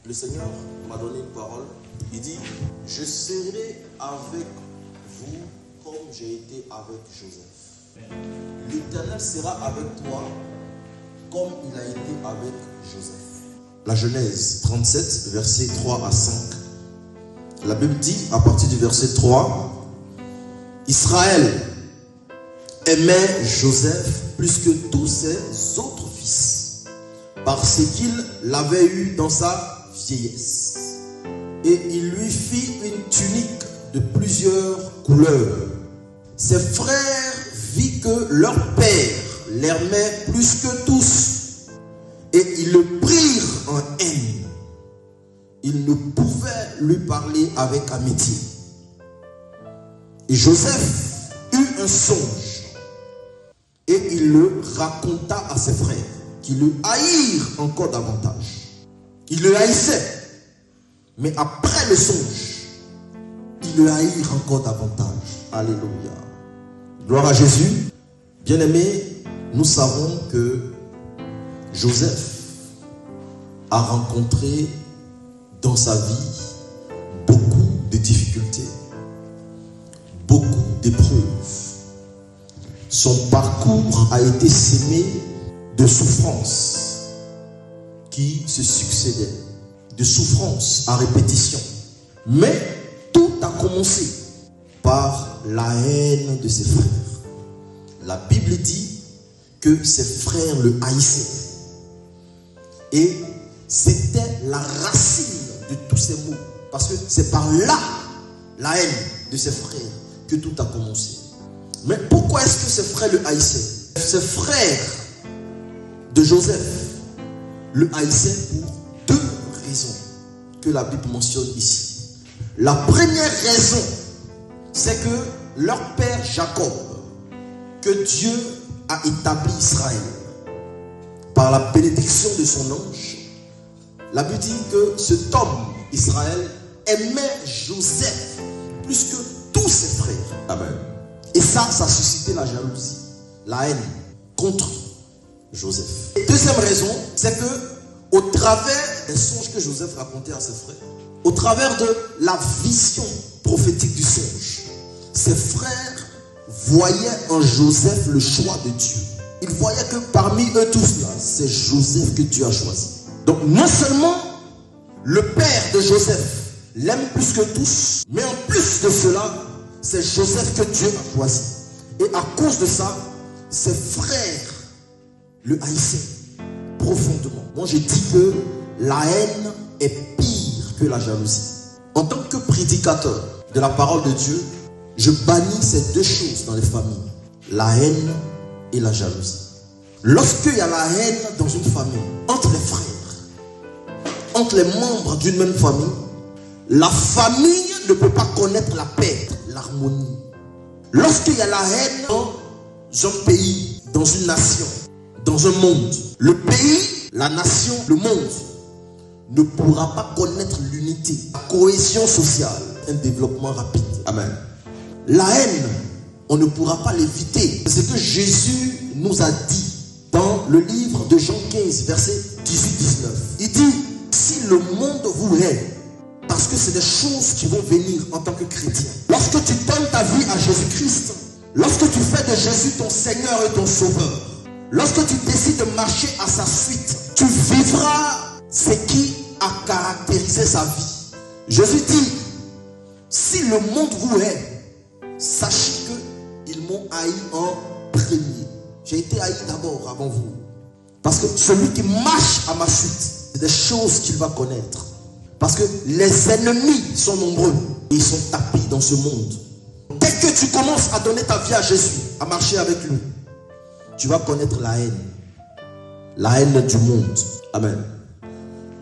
Le Seigneur m'a donné une parole. Il dit, je serai avec vous comme j'ai été avec Joseph. L'Éternel sera avec toi comme il a été avec Joseph. La Genèse 37, versets 3 à 5. La Bible dit, à partir du verset 3, Israël aimait Joseph plus que tous ses autres fils, parce qu'il l'avait eu dans sa vieillesse. Et il lui fit une tunique de plusieurs couleurs. Ses frères virent que leur père l'aimait plus que tous, et ils le prirent en haine. Ils ne pouvaient lui parler avec amitié. Et Joseph eut un songe, et il le raconta à ses frères, qui le haïrent encore davantage. Ils le haïssaient, mais après le songe, ils le haïrent encore davantage. Alléluia. Gloire à Jésus. Bien-aimés, nous savons que Joseph a rencontré dans sa vie beaucoup de difficultés, beaucoup d'épreuves. Son parcours a été semé de souffrances qui se succédaient, de souffrances à répétition. Mais tout a commencé par la haine de ses frères. La Bible dit que ses frères le haïssaient. Et c'était la racine de tous ces maux. Parce que c'est par là, la haine de ses frères, que tout a commencé. Mais pourquoi est-ce que ses frères le haïssaient? Ses frères de Joseph le haïssaient pour deux raisons que la Bible mentionne ici. La première raison, c'est que leur père Jacob, que Dieu a établi Israël par la bénédiction de son ange, la Bible dit que cet homme, Israël, aimait Joseph plus que tous ses frères. Amen. Et ça suscitait la jalousie, la haine contre Joseph. Et deuxième raison, c'est que au travers des songes que Joseph racontait à ses frères, au travers de la vision prophétique du songe, ses frères voyaient en Joseph le choix de Dieu. Ils voyaient que parmi eux tous là, c'est Joseph que Dieu a choisi. Donc non seulement le père de Joseph l'aime plus que tous, mais en plus de cela, c'est Joseph que Dieu a choisi. Et à cause de ça, ses frères le haïssaient profondément. Moi je dis que la haine est pire que la jalousie. En tant que prédicateur de la parole de Dieu, je bannis ces deux choses dans les familles, la haine et la jalousie. Lorsqu'il y a la haine dans une famille, entre les frères, entre les membres d'une même famille, la famille ne peut pas connaître la paix, l'harmonie. Lorsqu'il y a la haine dans un pays, dans une nation, dans un monde, le pays, la nation, le monde ne pourra pas connaître l'unité, la cohésion sociale, un développement rapide. Amen. La haine, on ne pourra pas l'éviter. C'est ce que Jésus nous a dit dans le livre de Jean 15, verset 18-19. Il dit, si le monde vous hait, parce que c'est des choses qui vont venir en tant que chrétien. Lorsque tu donnes ta vie à Jésus-Christ, lorsque tu fais de Jésus ton Seigneur et ton Sauveur, lorsque tu décides de marcher à sa suite, tu vivras ce qui a caractérisé sa vie. Jésus dit, si le monde vous hait, sachez qu'ils m'ont haï en premier. J'ai été haï d'abord avant vous. Parce que celui qui marche à ma suite, c'est des choses qu'il va connaître. Parce que les ennemis sont nombreux et ils sont tapis dans ce monde. Dès que tu commences à donner ta vie à Jésus, à marcher avec lui, tu vas connaître la haine du monde. Amen.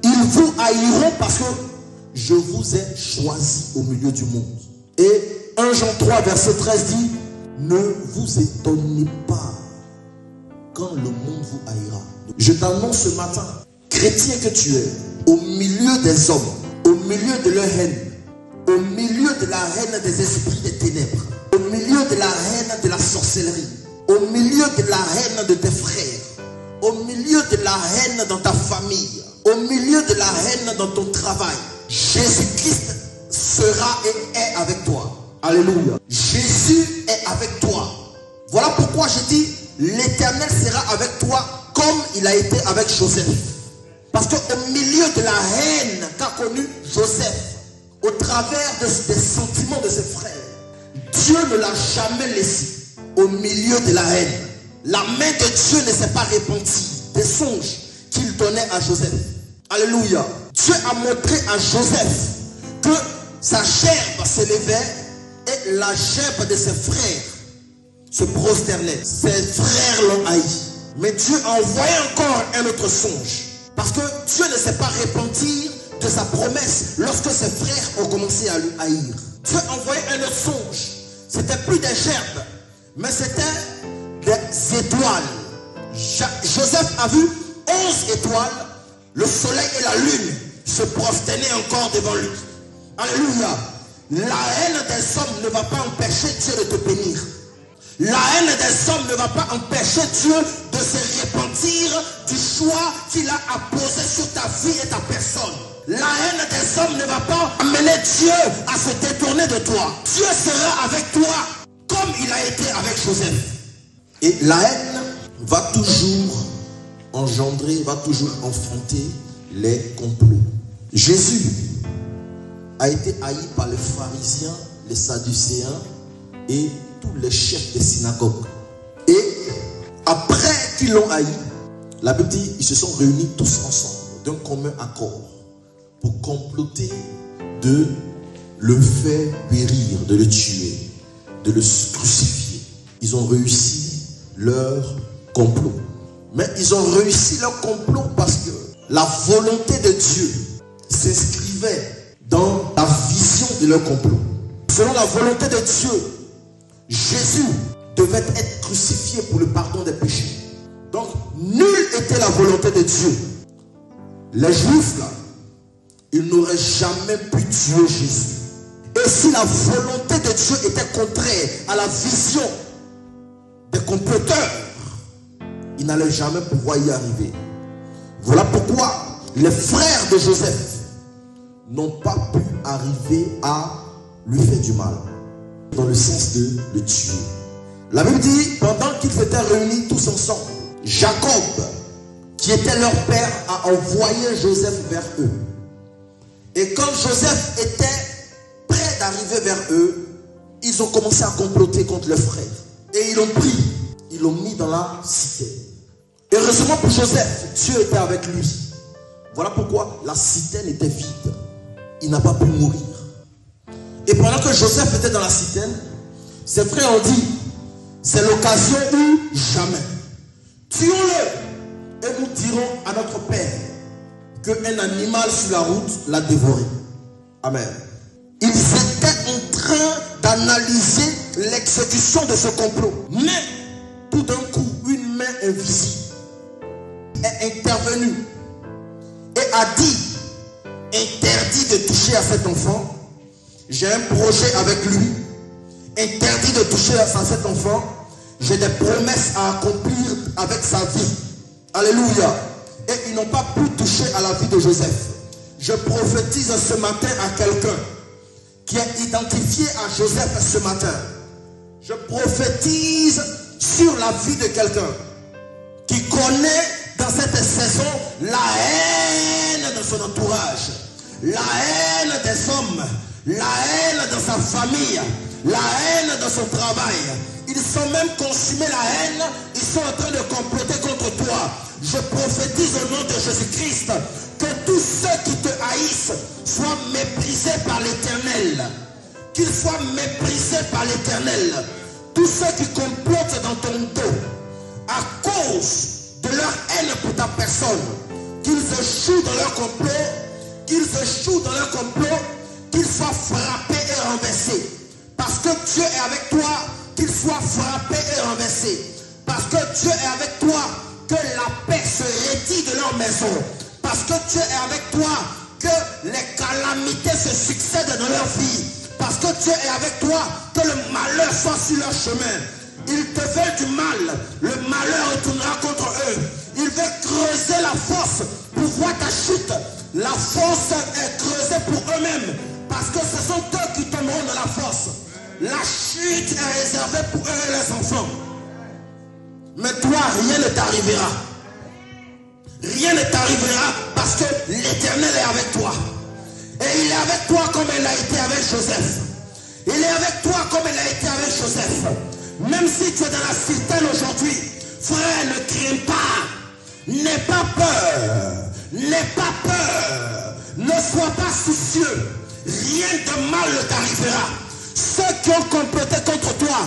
Ils vous haïront parce que je vous ai choisi au milieu du monde. Et 1 Jean 3 verset 13 dit, ne vous étonnez pas quand le monde vous haïra. Je t'annonce ce matin, chrétien que tu es, au milieu des hommes, au milieu de leur haine, au milieu de la haine des esprits des ténèbres, au milieu de la haine de la sorcellerie, au milieu de la haine de tes frères, au milieu de la haine dans ta famille, au milieu de la haine dans ton travail, Jésus-Christ sera et est avec toi. Alléluia. Jésus est avec toi. Voilà pourquoi je dis, l'Éternel sera avec toi comme il a été avec Joseph. Parce qu'au milieu de la haine qu'a connue Joseph, au travers des sentiments de ses frères, Dieu ne l'a jamais laissé au milieu de la haine. La main de Dieu ne s'est pas répandue des songes qu'il donnait à Joseph. Alléluia. Dieu a montré à Joseph que sa gerbe s'élevait et la gerbe de ses frères se prosternait. Ses frères l'ont haï. Mais Dieu a envoyé encore un autre songe. Parce que Dieu ne s'est pas répandu de sa promesse lorsque ses frères ont commencé à lui haïr. Dieu a envoyé un autre songe. C'était plus des gerbes, mais c'était des étoiles. Joseph a vu 11 étoiles. Le soleil et la lune se prosternaient encore devant lui. Alléluia. La haine des hommes ne va pas empêcher Dieu de te bénir. La haine des hommes ne va pas empêcher Dieu de se repentir du choix qu'il a apposé sur ta vie et ta personne. La haine des hommes ne va pas amener Dieu à se détourner de toi. Dieu sera avec toi comme il a été avec Joseph. Et la haine va toujours engendrer, va toujours enfanter les complots. Jésus a été haï par les pharisiens, les sadducéens et tous les chefs des synagogues. Et après qu'ils l'ont haï, la Bible dit ils se sont réunis tous ensemble d'un commun accord pour comploter de le faire périr, de le tuer, de le crucifier. Ils ont réussi leur complot. Mais ils ont réussi leur complot parce que la volonté de Dieu s'inscrivait dans la vision de leur complot. Selon la volonté de Dieu, Jésus devait être crucifié pour le pardon des péchés. Donc, nulle était la volonté de Dieu. Les Juifs, là, ils n'auraient jamais pu tuer Jésus. Et si la volonté de Dieu était contraire à la vision des comploteurs, ils n'allaient jamais pouvoir y arriver. Voilà pourquoi les frères de Joseph n'ont pas pu arriver à lui faire du mal, dans le sens de le tuer. La Bible dit, pendant qu'ils étaient réunis tous ensemble, Jacob, qui était leur père, a envoyé Joseph vers eux. Et quand Joseph était prêt d'arriver vers eux, ils ont commencé à comploter contre leurs frères. Et ils l'ont pris, ils l'ont mis dans la cité. Heureusement pour Joseph, Dieu était avec lui. Voilà pourquoi la citerne était vide. Il n'a pas pu mourir. Et pendant que Joseph était dans la citerne, ses frères ont dit, c'est l'occasion ou jamais. Tuons-le et nous dirons à notre père qu'un animal sur la route l'a dévoré. Amen. Ils étaient en train d'analyser l'exécution de ce complot. Mais tout d'un coup, une main invisible est intervenue et a dit, interdit de toucher à cet enfant. J'ai un projet avec lui. Interdit de toucher à cet enfant. J'ai des promesses à accomplir avec sa vie. Alléluia. Et ils n'ont pas pu toucher à la vie de Joseph. Je prophétise ce matin à quelqu'un qui est identifié à Joseph ce matin. Je prophétise sur la vie de quelqu'un qui connaît dans cette saison la haine de son entourage, la haine des hommes, la haine de sa famille, la haine de son travail. Ils sont même consumés la haine, ils sont en train de comploter contre toi. Je prophétise au nom de Jésus-Christ que tous ceux qui te haïssent soient méprisés par l'Éternel. Qu'ils soient méprisés par l'Éternel. Tous ceux qui complotent dans ton dos à cause de leur haine pour ta personne, qu'ils échouent dans leur complot, qu'ils soient frappés et renversés. Parce que Dieu est avec toi, qu'ils soient frappés et renversés. Parce que Dieu est avec toi, que la paix se retire de leur maison. Parce que Dieu est avec toi, que les calamités se succèdent dans leur vie. Parce que Dieu est avec toi, que le malheur soit sur leur chemin. Ils te veulent du mal, le malheur retournera contre eux. Il veut creuser la fosse pour voir ta chute. La fosse est creusée pour eux-mêmes. Parce que ce sont eux qui tomberont dans la fosse. La chute est réservée pour eux et les enfants. Mais toi, rien ne t'arrivera. Rien ne t'arrivera parce que l'Éternel est avec toi. Et il est avec toi comme il a été avec Joseph. Il est avec toi comme il a été avec Joseph. Même si tu es dans la citerne aujourd'hui, frère, ne crains pas. N'aie pas peur. N'aie pas peur. Ne sois pas soucieux. Rien de mal ne t'arrivera. Ceux qui ont comploté contre toi,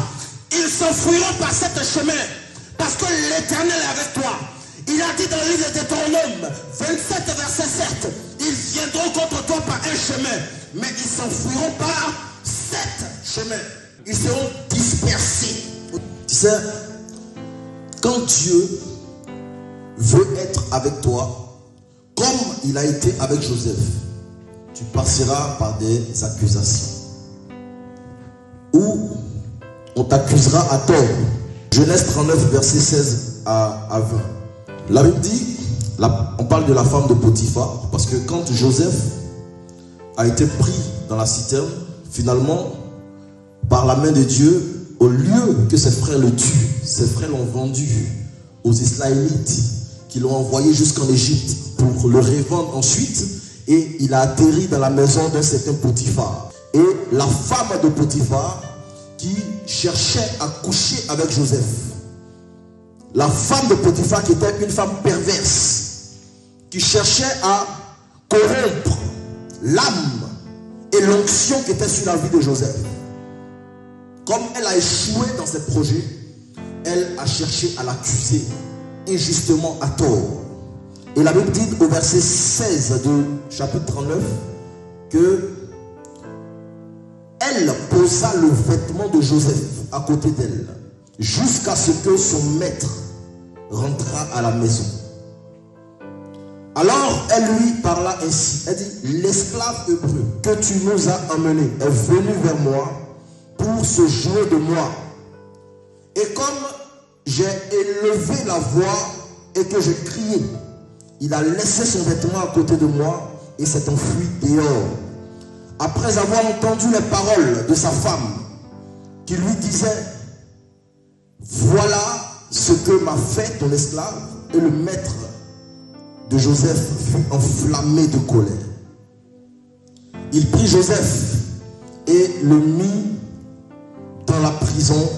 ils s'enfuiront par ce chemin. Parce que l'Éternel est avec toi. Il a dit dans le livre de Deutéronome 27 verset 7, ils viendront contre toi par un chemin, mais ils s'enfuiront par 7 chemins. Ils seront dispersés. Tu sais, quand Dieu veut être avec toi, comme il a été avec Joseph, tu passeras par des accusations. Ou on t'accusera à tort. Genèse 39 verset 16 à 20. La Bible dit, on parle de la femme de Potiphar, parce que quand Joseph a été pris dans la citerne, finalement, par la main de Dieu, au lieu que ses frères le tuent, ses frères l'ont vendu aux Israélites, qui l'ont envoyé jusqu'en Égypte pour le revendre ensuite, et il a atterri dans la maison d'un certain Potiphar. Et la femme de Potiphar, qui cherchait à coucher avec Joseph, la femme de Potiphar qui était une femme perverse, qui cherchait à corrompre l'âme et l'onction qui était sur la vie de Joseph. Comme elle a échoué dans ses projets, elle a cherché à l'accuser injustement à tort. Et la Bible dit au verset 16 du chapitre 39 que elle posa le vêtement de Joseph à côté d'elle jusqu'à ce que son maître rentra à la maison. Alors elle lui parla ainsi. Elle dit, l'esclave hébreu que tu nous as emmené est venu vers moi pour se jouer de moi. Et comme j'ai élevé la voix et que j'ai crié, il a laissé son vêtement à côté de moi et s'est enfui dehors. Après avoir entendu les paroles de sa femme qui lui disait, voilà ce que m'a fait ton esclave, et le maître de Joseph fut enflammé de colère. Il prit Joseph et le mit dans la prison,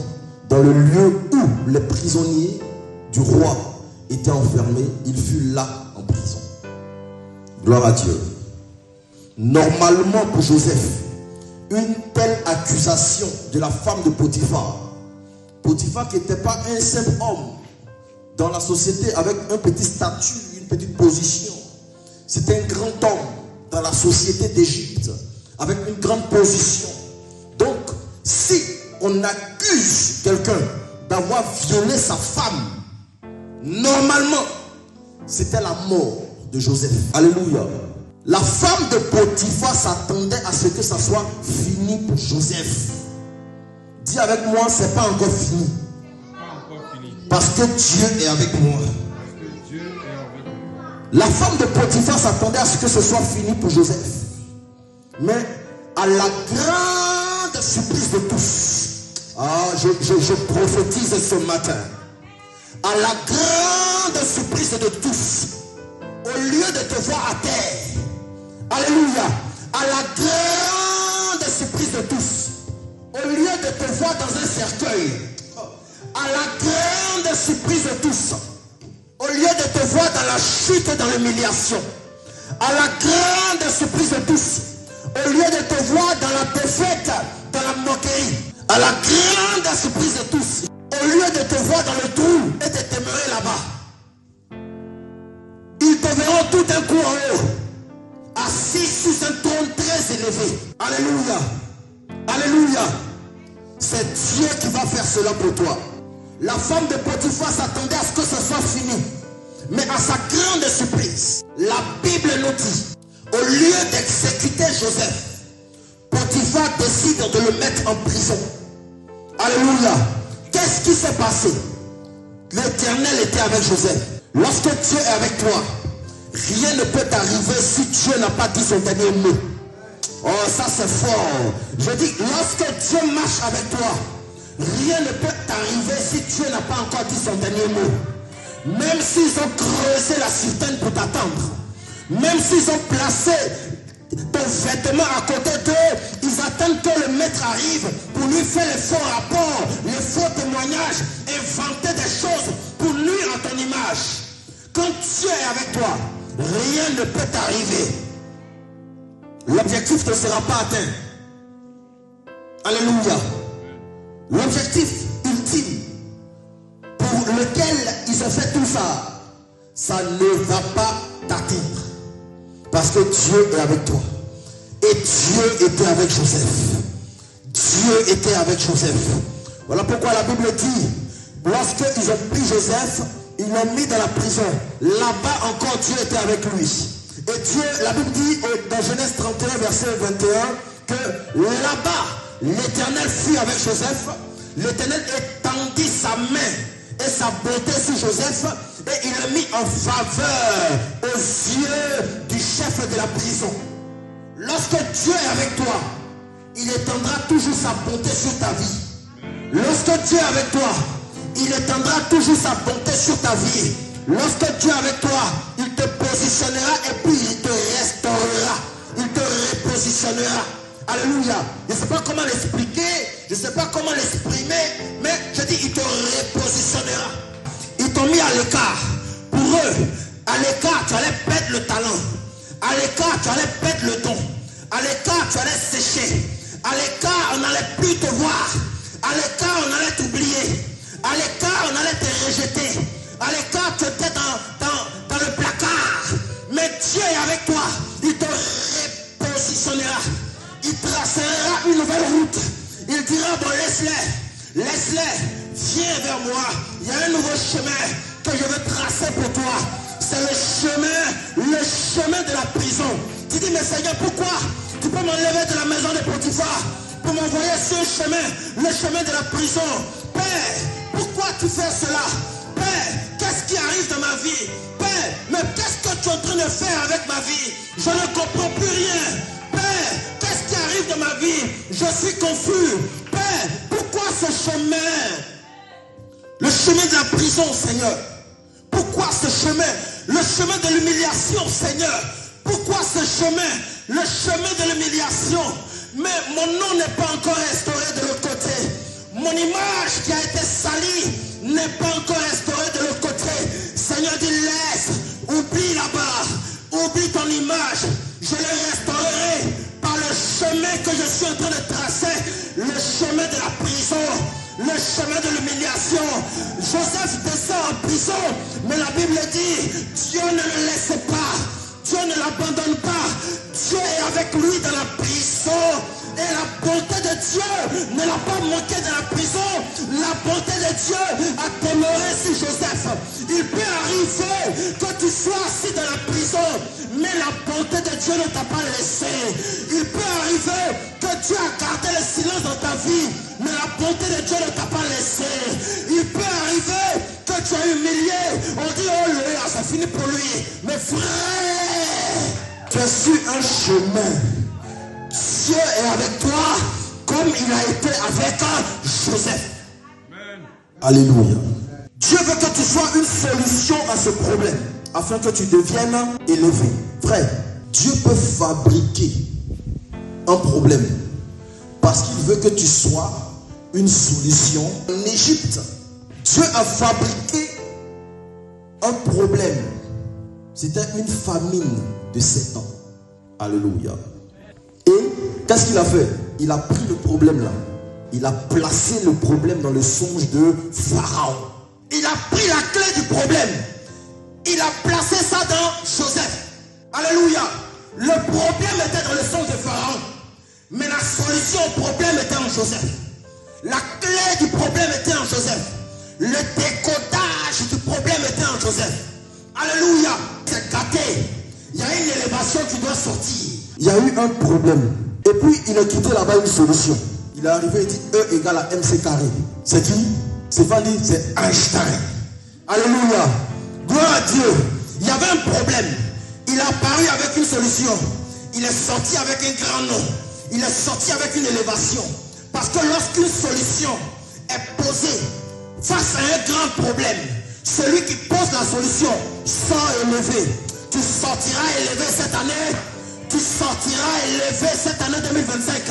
dans le lieu où les prisonniers du roi étaient enfermés. Il fut là en prison. Gloire à Dieu. Normalement pour Joseph, une telle accusation de la femme de Potiphar, Potiphar qui n'était pas un simple homme dans la société avec un petit statut, une petite position. C'était un grand homme dans la société d'Égypte avec une grande position. Donc, si on accuse quelqu'un d'avoir violé sa femme, normalement, c'était la mort de Joseph. Alléluia. La femme de Potiphar s'attendait à ce que ça soit fini pour Joseph. Dis avec moi, c'est pas encore fini. Parce que Dieu est avec moi. La femme de Potiphar s'attendait à ce que ce soit fini pour Joseph. Mais à la grande surprise de tous, je prophétise ce matin. À la grande surprise de tous, au lieu de te voir à terre, alléluia, à la grande surprise de tous, au lieu de te voir dans un cercueil, à la grande surprise de tous, au lieu de te voir dans la chute et dans l'humiliation, à la grande surprise de tous, au lieu de te voir dans la défaite, dans la moquerie, à la grande surprise de tous, au lieu de te voir dans le trou et de demeurer là-bas, ils te verront tout d'un coup en haut, assis sous un trône très élevé. Alléluia. Alléluia. C'est Dieu qui va faire cela pour toi. La femme de Potiphar s'attendait à ce que ce soit fini. Mais à sa grande surprise, la Bible nous dit, au lieu d'exécuter Joseph, Potiphar décide de le mettre en prison. Alléluia. Qu'est-ce qui s'est passé? L'Éternel était avec Joseph. Lorsque Dieu est avec toi, rien ne peut t'arriver si Dieu n'a pas dit son dernier mot. Oh, ça c'est fort. Je dis, lorsque Dieu marche avec toi, rien ne peut t'arriver si Dieu n'a pas encore dit son dernier mot. Même s'ils ont creusé la citerne pour t'attendre, même s'ils ont placé ton vêtement à côté d'eux, ils attendent que le maître arrive pour lui faire les faux rapports, les faux témoignages, inventer des choses pour nuire à ton image. Quand Dieu est avec toi, rien ne peut t'arriver. L'objectif ne sera pas atteint. Alléluia. L'objectif ultime pour lequel ils ont fait tout ça, ça ne va pas t'atteindre. Parce que Dieu est avec toi. Et Dieu était avec Joseph. Dieu était avec Joseph. Voilà pourquoi la Bible dit, lorsqu'ils ont pris Joseph, ils l'ont mis dans la prison. Là-bas encore, Dieu était avec lui. Et Dieu, la Bible dit dans Genèse 31, verset 21, que là-bas, l'Éternel fut avec Joseph. L'Éternel étendit sa main et sa bonté sur Joseph. Et il l'a mis en faveur aux yeux du chef de la prison. Lorsque Dieu est avec toi, il étendra toujours sa bonté sur ta vie. Lorsque Dieu est avec toi, il étendra toujours sa bonté sur ta vie. Lorsque Dieu est avec toi, il te positionnera et puis il te restaurera. Il te repositionnera. Alléluia. Je ne sais pas comment l'expliquer, je ne sais pas comment l'exprimer, mais je dis il te repositionnera. Ils t'ont mis à l'écart. Pour eux, à l'écart, tu allais perdre le talent. À l'écart, tu allais perdre le don. À l'écart, tu allais sécher. À l'écart, on n'allait plus te voir. À l'écart, on allait t'oublier. À l'écart, on allait te rejeter. À l'écart, tu étais dans le placard. Mais Dieu est avec toi. Il te repositionnera. Il tracera une nouvelle route. Il dira, bon, laisse-les. Laisse-les. Viens vers moi. Il y a un nouveau chemin que je veux tracer pour toi. C'est le chemin de la prison. Tu dis, mais Seigneur, pourquoi tu peux m'enlever de la maison de Potiphar pour m'envoyer sur le chemin de la prison? Père, pourquoi tu fais cela? Père, qu'est-ce qui arrive dans ma vie? Père, mais qu'est-ce que tu es en train de faire avec ma vie? Je ne comprends plus rien. Père, qu'est-ce qui arrive dans ma vie? Je suis confus. Père, pourquoi ce chemin? Le chemin de la prison, Seigneur. Pourquoi ce chemin? Le chemin de l'humiliation, Seigneur. Pourquoi ce chemin? Le chemin de l'humiliation. Mais mon nom n'est pas encore restauré de l'autre côté. Mon image qui a été salie n'est pas encore restaurée de l'autre côté. Seigneur dit, laisse, oublie là-bas, oublie ton image. Je le restaurerai par le chemin que je suis en train de tracer. Le chemin de la prison. Le chemin de l'humiliation. Joseph descend en prison, mais la Bible dit, Dieu ne le laisse pas. Dieu ne l'abandonne pas. Dieu est avec lui dans la prison. Et la bonté de Dieu ne l'a pas manqué dans la prison. La bonté de Dieu a demeuré sur Joseph. Il peut arriver que tu sois assis dans la prison, mais la bonté de Dieu ne t'a pas laissé. Il peut arriver que Dieu a gardé le silence dans ta vie, mais la bonté de Dieu ne t'a pas laissé. Il peut arriver que tu as humilié. On dit, oh là, ça finit pour lui. Mais frère, tu es sur un chemin. Dieu est avec toi comme il a été avec Joseph. Amen. Alléluia. Dieu veut que tu sois une solution à ce problème afin que tu deviennes élevé. Frère, Dieu peut fabriquer un problème parce qu'il veut que tu sois une solution. En Égypte, Dieu a fabriqué un problème. C'était une famine de 7 ans. Alléluia. Et qu'est-ce qu'il a fait? Il a pris le problème là. Il a placé le problème dans le songe de Pharaon. Il a pris la clé du problème. Il a placé ça dans Joseph. Alléluia. Le problème était dans le songe de Pharaon. Mais la solution au problème était en Joseph. La clé du problème était en Joseph. Le décodage du problème était en Joseph. Alléluia. C'est gâté. Il y a une élévation qui doit sortir. Il y a eu un problème. Et puis il a quitté là-bas une solution. Il est arrivé et dit E égale à MC carré. C'est qui? C'est pas dit, c'est Einstein. Alléluia. Gloire à Dieu. Il y avait un problème. Il est apparu avec une solution. Il est sorti avec un grand nom. Il est sorti avec une élévation. Parce que lorsqu'une solution est posée face à un grand problème, celui qui pose la solution sort élevé. Tu sortiras élevé cette année. Tu sortiras élevé cette année 2025.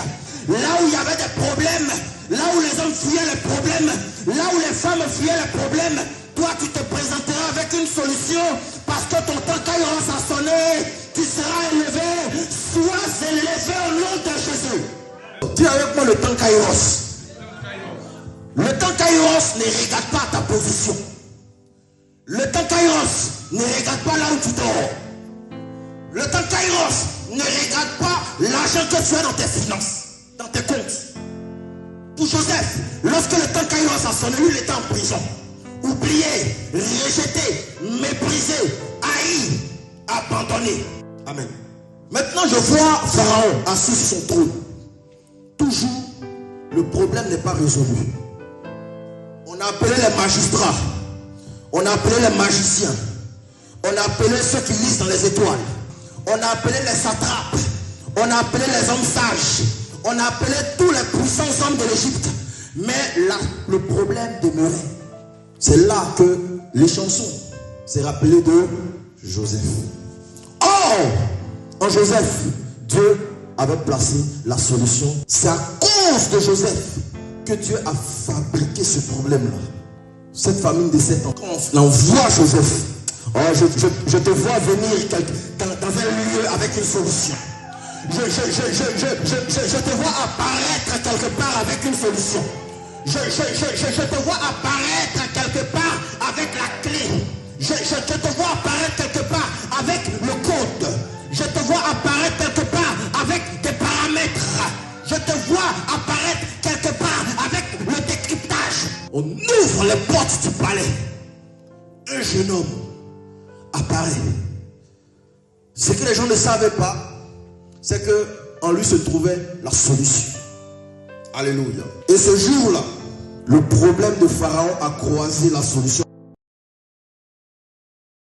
Là où il y avait des problèmes, là où les hommes fuyaient les problèmes, là où les femmes fuyaient les problèmes, toi tu te présenteras avec une solution parce que ton temps Kairos a sonné. Tu seras élevé. Sois élevé au nom de Jésus. Dis avec moi le temps Kairos. Le temps Kairos ne regarde pas ta position. Le temps Kairos ne regarde pas là où tu dors. Le temps Kairos ne regarde pas l'argent que tu as dans tes finances, dans tes comptes. Pour Joseph, lorsque le temps Kairos a sonné, lui il était en prison. Oublié, rejeté, méprisé, haï, abandonné. Amen. Maintenant je vois Pharaon assis sur son trône. Toujours, le problème n'est pas résolu. On a appelé les magistrats. On a appelé les magiciens. On a appelé ceux qui lisent dans les étoiles. On a appelé les satrapes. On a appelé les hommes sages. On a appelé tous les puissants hommes de l'Égypte. Mais là, le problème demeurait. C'est là que les chansons s'est rappelé de Joseph. Oh, en Joseph, Dieu avait placé la solution. C'est à cause de Joseph que Dieu a fabriqué ce problème-là. Cette famine de 7 ans, quand on envoie Joseph, oh, je te vois venir dans un lieu avec une solution. Je te vois apparaître quelque part avec une solution. Je te vois apparaître quelque part avec la clé. Je te vois apparaître quelque part avec le code. Je te vois apparaître quelque part avec des paramètres. Je te vois apparaître quelque part avec le décryptage. On ouvre les portes du palais. Un jeune homme apparaît. Ce que les gens ne savaient pas, c'est qu'en lui se trouvait la solution. Alléluia. Et ce jour-là, le problème de Pharaon a croisé la solution.